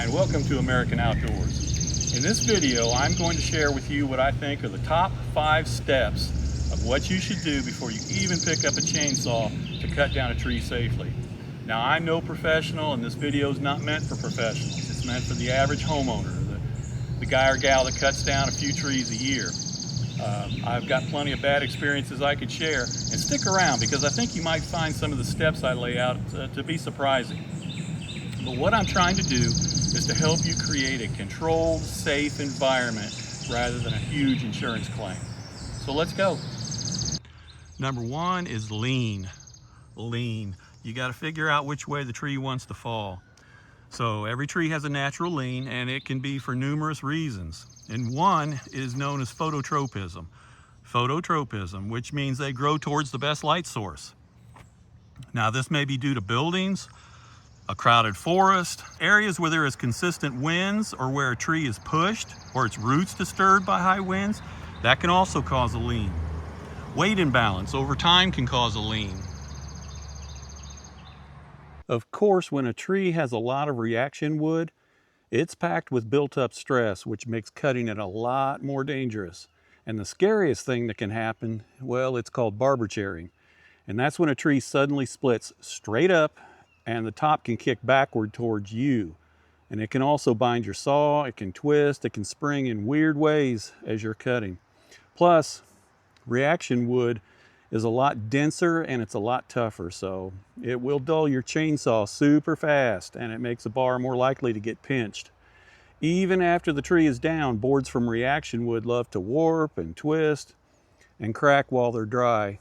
and welcome to American Outdoors. In this video, I'm going to share with you what I think are the top 5 steps of what you should do before you even pick up a chainsaw to cut down a tree safely. Now, I'm no professional, and this video is not meant for professionals. It's meant for the average homeowner, the guy or gal that cuts down a few trees a year. I've got plenty of bad experiences I could share, and stick around because I think you might find some of the steps I lay out to be surprising. But what I'm trying to do is to help you create a controlled, safe environment rather than a huge insurance claim. So let's go. Number 1 is lean. Lean. You got to figure out which way the tree wants to fall. So every tree has a natural lean, and it can be for numerous reasons. And one is known as phototropism. Phototropism, which means they grow towards the best light source. Now, this may be due to buildings, a crowded forest, areas where there is consistent winds, or where a tree is pushed or its roots disturbed by high winds. That can also cause a lean. Weight imbalance over time can cause a lean. Of course, when a tree has a lot of reaction wood, it's packed with built-up stress, which makes cutting it a lot more dangerous. And the scariest thing that can happen, well, it's called barber chairing. And that's when a tree suddenly splits straight up and the top can kick backward towards you. And it can also bind your saw, it can twist, it can spring in weird ways as you're cutting. Plus, reaction wood is a lot denser and it's a lot tougher, so it will dull your chainsaw super fast, and it makes a bar more likely to get pinched. Even after the tree is down, boards from reaction wood love to warp and twist and crack while they're dry.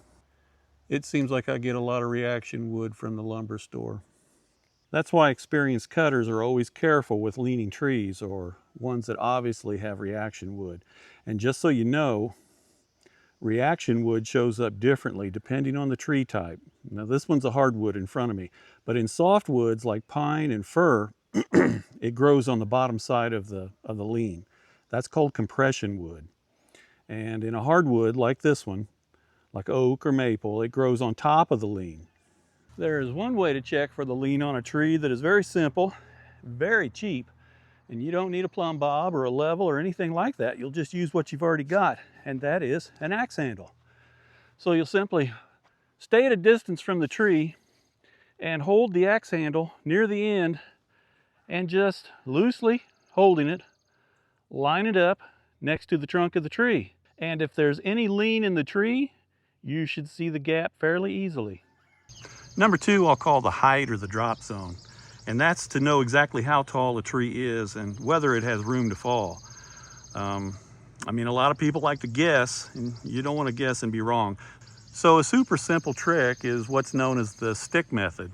It seems like I get a lot of reaction wood from the lumber store. That's why experienced cutters are always careful with leaning trees or ones that obviously have reaction wood. And just so you know, reaction wood shows up differently depending on the tree type. Now, this one's a hardwood in front of me, but in softwoods like pine and fir, it grows on the bottom side of the lean. That's called compression wood. And in a hardwood like this one, like oak or maple, it grows on top of the lean. There is one way to check for the lean on a tree that is very simple, very cheap, and you don't need a plumb bob or a level or anything like that. You'll just use what you've already got, and that is an axe handle. So you'll simply stay at a distance from the tree and hold the axe handle near the end and just loosely holding it, line it up next to the trunk of the tree. And if there's any lean in the tree, you should see the gap fairly easily. Number 2, I'll call the height or the drop zone. And that's to know exactly how tall a tree is and whether it has room to fall. I mean, a lot of people like to guess, and you don't want to guess and be wrong. So a super simple trick is what's known as the stick method.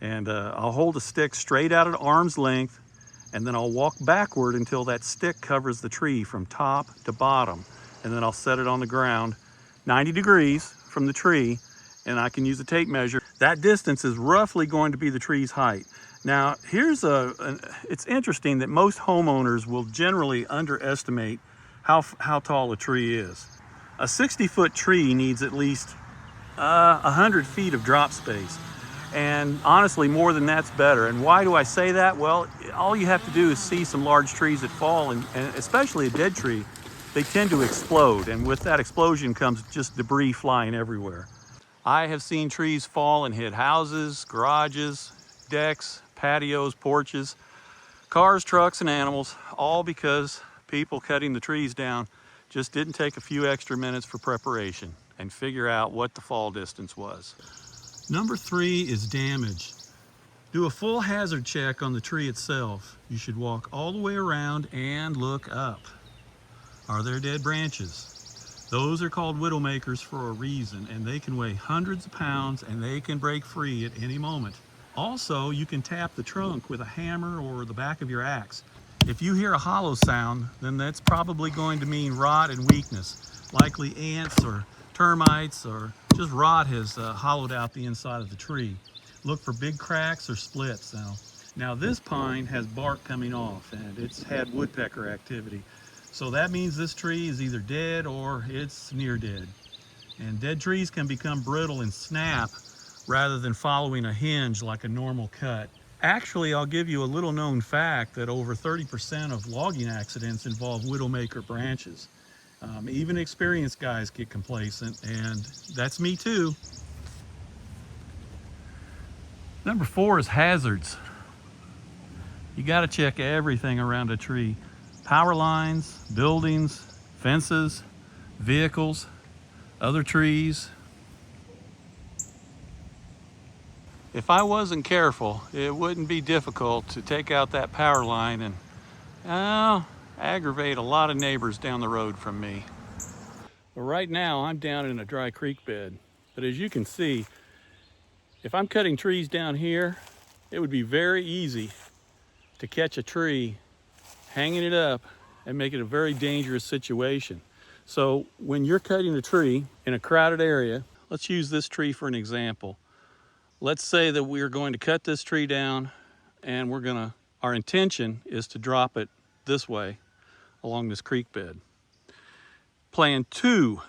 And I'll hold a stick straight out at arm's length, and then I'll walk backward until that stick covers the tree from top to bottom. And then I'll set it on the ground 90 degrees from the tree, and I can use a tape measure. That distance is roughly going to be the tree's height. Now, it's interesting that most homeowners will generally underestimate how tall a tree is. A 60-foot tree needs at least 100 feet of drop space. And honestly, more than that's better. And why do I say that? Well, all you have to do is see some large trees that fall, and especially a dead tree, they tend to explode. And with that explosion comes just debris flying everywhere. I have seen trees fall and hit houses, garages, decks, patios, porches, cars, trucks, and animals, all because people cutting the trees down just didn't take a few extra minutes for preparation and figure out what the fall distance was. Number 3 is damage. Do a full hazard check on the tree itself. You should walk all the way around and look up. Are there dead branches? Those are called widowmakers for a reason, and they can weigh hundreds of pounds and they can break free at any moment. Also, you can tap the trunk with a hammer or the back of your axe. If you hear a hollow sound, then that's probably going to mean rot and weakness. Likely ants or termites or just rot has hollowed out the inside of the tree. Look for big cracks or splits. Now this pine has bark coming off, and it's had woodpecker activity. So that means this tree is either dead or it's near dead. And dead trees can become brittle and snap rather than following a hinge like a normal cut. Actually, I'll give you a little known fact that over 30% of logging accidents involve widowmaker branches. Even experienced guys get complacent, and that's me too. Number 4 is hazards. You got to check everything around a tree. Power lines, buildings, fences, vehicles, other trees. If I wasn't careful, it wouldn't be difficult to take out that power line and aggravate a lot of neighbors down the road from me. But right now I'm down in a dry creek bed. But as you can see, if I'm cutting trees down here, it would be very easy to catch a tree, hanging it up, and make it a very dangerous situation. So when you're cutting a tree in a crowded area, let's use this tree for an example. Let's say that we're going to cut this tree down and our intention is to drop it this way along this creek bed. Plan 2,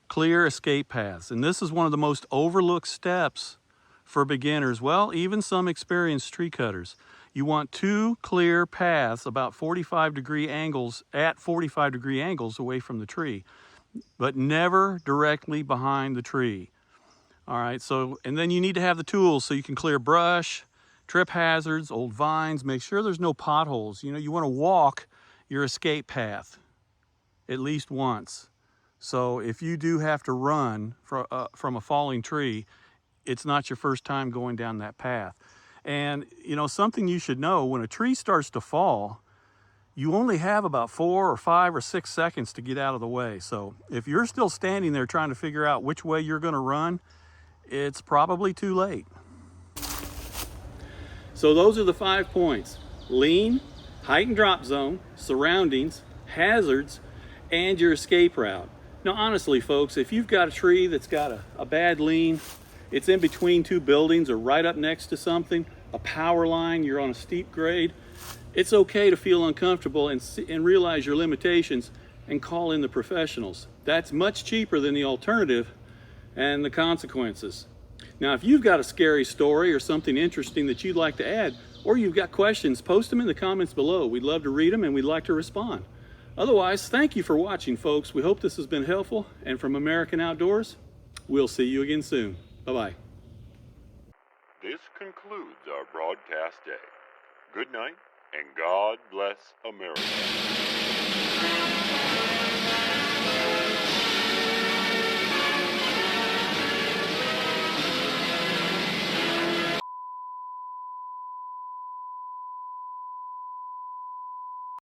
clear escape paths. And this is one of the most overlooked steps for beginners, well, even some experienced tree cutters. You want 2 clear paths about 45-degree angles, at 45-degree angles away from the tree, but never directly behind the tree. All right, and then you need to have the tools so you can clear brush, trip hazards, old vines. Make sure there's no potholes. You know, you want to walk your escape path at least once. So if you do have to run from a falling tree, it's not your first time going down that path. And you know, something you should know, when a tree starts to fall, you only have about 4 or 5 or 6 seconds to get out of the way. So if you're still standing there trying to figure out which way you're going to run, it's probably too late. So those are the 5 points: lean, height and drop zone, surroundings, hazards, and your escape route. Now honestly folks, if you've got a tree that's got a bad lean, it's in between 2 buildings or right up next to something, a power line, you're on a steep grade, it's okay to feel uncomfortable and realize your limitations and call in the professionals. That's much cheaper than the alternative and the consequences. Now, if you've got a scary story or something interesting that you'd like to add, or you've got questions, post them in the comments below. We'd love to read them and we'd like to respond. Otherwise, thank you for watching, folks. We hope this has been helpful. And from American Outdoors, we'll see you again soon. Bye-bye. This concludes our broadcast day. Good night, and God bless America.